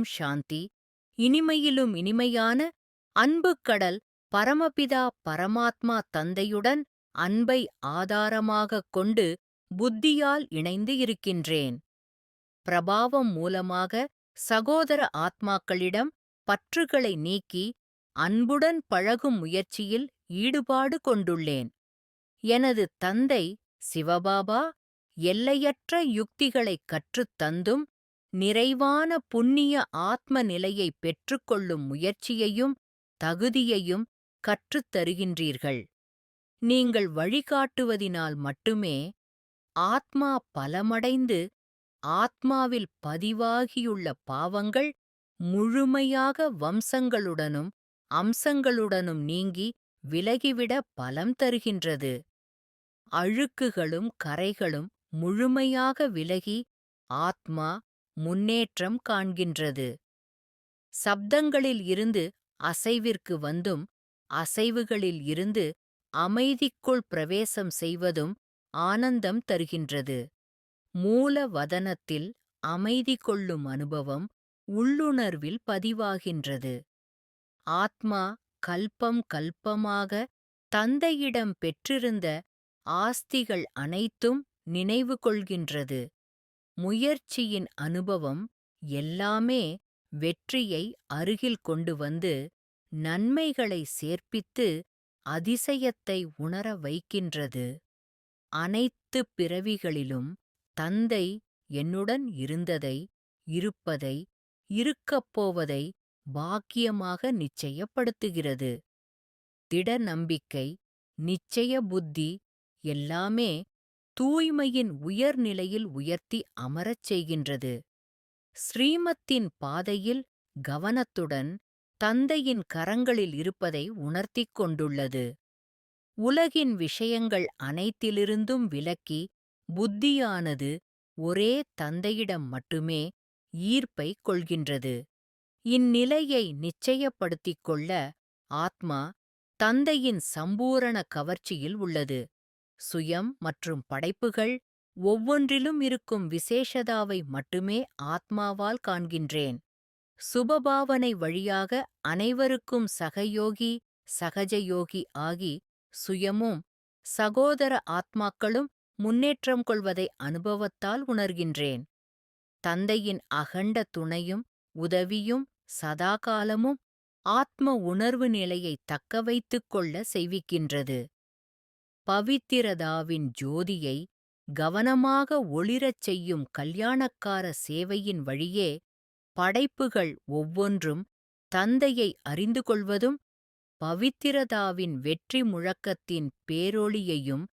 ஓம் சாந்தி. இனிமையிலும் இனிமையான அன்புக் கடல் பரமபிதா பரமாத்மா தந்தையுடன் அன்பை ஆதாரமாகக் கொண்டு புத்தியால் இணைந்து இருக்கின்றேன். பிரபாவம் மூலமாக சகோதர ஆத்மாக்களிடம் பற்றுகளை நீக்கி அன்புடன் பழகும் முயற்சியில் ஈடுபாடு கொண்டுள்ளேன். எனது தந்தை சிவபாபா எல்லையற்ற யுக்திகளைக் கற்றுத் தந்தும் நிறைவான புண்ணிய ஆத்ம நிலையை பெற்றுக்கொள்ளும் முயற்சியையும் தகுதியையும் கற்றுத் தருகின்றீர்கள். நீங்கள் வழிகாட்டுவதினால் மட்டுமே ஆத்மா பலமடைந்து ஆத்மாவில் பதிவாகியுள்ள பாவங்கள் முழுமையாக வம்சங்களுடனும் அம்சங்களுடனும் நீங்கி விலகிவிட பலம் தருகின்றது. அழுக்குகளும் கரைகளும் முழுமையாக விலகி ஆத்மா முன்னேற்றம் காண்கின்றது. சப்தங்களில் இருந்து அசைவிற்கு வந்தும் அசைவுகளில் இருந்து அமைதிக்குள் பிரவேசம் செய்வதும் ஆனந்தம் தருகின்றது. மூல வதனத்தில் அமைதி கொள்ளும் அனுபவம் உள்ளுணர்வில் பதிவாகின்றது. ஆத்மா கல்பம் கல்பமாக தந்தையிடம் பெற்றிருந்த ஆஸ்திகள் அனைத்தும் நினைவு கொள்கின்றது. முயற்சியின் அனுபவம் எல்லாமே வெற்றியை அருகில் கொண்டு வந்து நன்மைகளை சேர்ப்பித்து அதிசயத்தை உணர வைக்கின்றது. அனைத்து பிறவிகளிலும் தந்தை என்னுடன் இருந்ததை, இருப்பதை, இருக்கப்போவதை பாக்கியமாக நிச்சயப்படுத்துகிறது. திட நம்பிக்கை, நிச்சய புத்தி எல்லாமே தூய்மையின் உயர்நிலையில் உயர்த்தி அமரச் செய்கின்றது. ஸ்ரீமத்தின் பாதையில் கவனத்துடன் தந்தையின் கரங்களில் இருப்பதை உணர்த்திக் கொண்டுள்ளது. உலகின் விஷயங்கள் அனைத்திலிருந்தும் விலக்கி புத்தியானது ஒரே தந்தையிடம் மட்டுமே ஈர்ப்பை கொள்கின்றது. இந்நிலையை நிச்சயப்படுத்திக் கொள்ள ஆத்மா தந்தையின் சம்பூரண கவர்ச்சியில் உள்ளது. சுயம் மற்றும் படைப்புகள் ஒவ்வொன்றிலும் இருக்கும் விசேஷதாவை மட்டுமே ஆத்மாவால் காண்கின்றேன். சுபபாவனை வழியாக அனைவருக்கும் சகயோகி சகஜயோகி ஆகி சுயமும் சகோதர ஆத்மாக்களும் முன்னேற்றம் கொள்வதை அனுபவத்தால் உணர்கின்றேன். தந்தையின் அகண்ட துணையும் உதவியும் சதாகாலமும் ஆத்ம உணர்வு நிலையை தக்கவைத்துக் கொள்ள செய்விக்கின்றது. பவித்திரதாவின் ஜோதியை கவனமாக ஒளிரச் செய்யும் கல்யாணக்கார சேவையின் வழியே படைப்புகள் ஒவ்வொன்றும் தந்தையை அறிந்து கொள்வதும் பவித்திரதாவின் வெற்றி முழக்கத்தின் பேரொளியையும்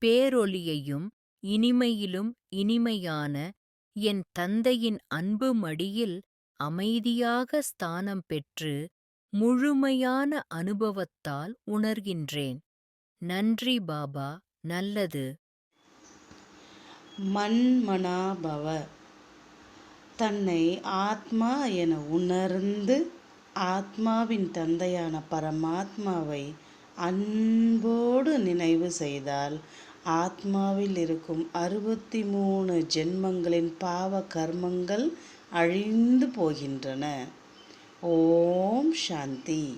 பேரொளியையும் இனிமையிலும் இனிமையான என் தந்தையின் அன்பு மடியில் அமைதியாக ஸ்தானம் பெற்று முழுமையான அனுபவத்தால் உணர்கின்றேன். நன்றி பாபா. நல்லது. மன்மனாபவ. தன்னை ஆத்மா என உணர்ந்து ஆத்மாவின் தந்தையான பரமாத்மாவை அன்போடு நினைவு செய்தால் ஆத்மாவில் இருக்கும் 63 ஜென்மங்களின் பாவ கர்மங்கள் அழிந்து போகின்றன. ஓம் சாந்தி.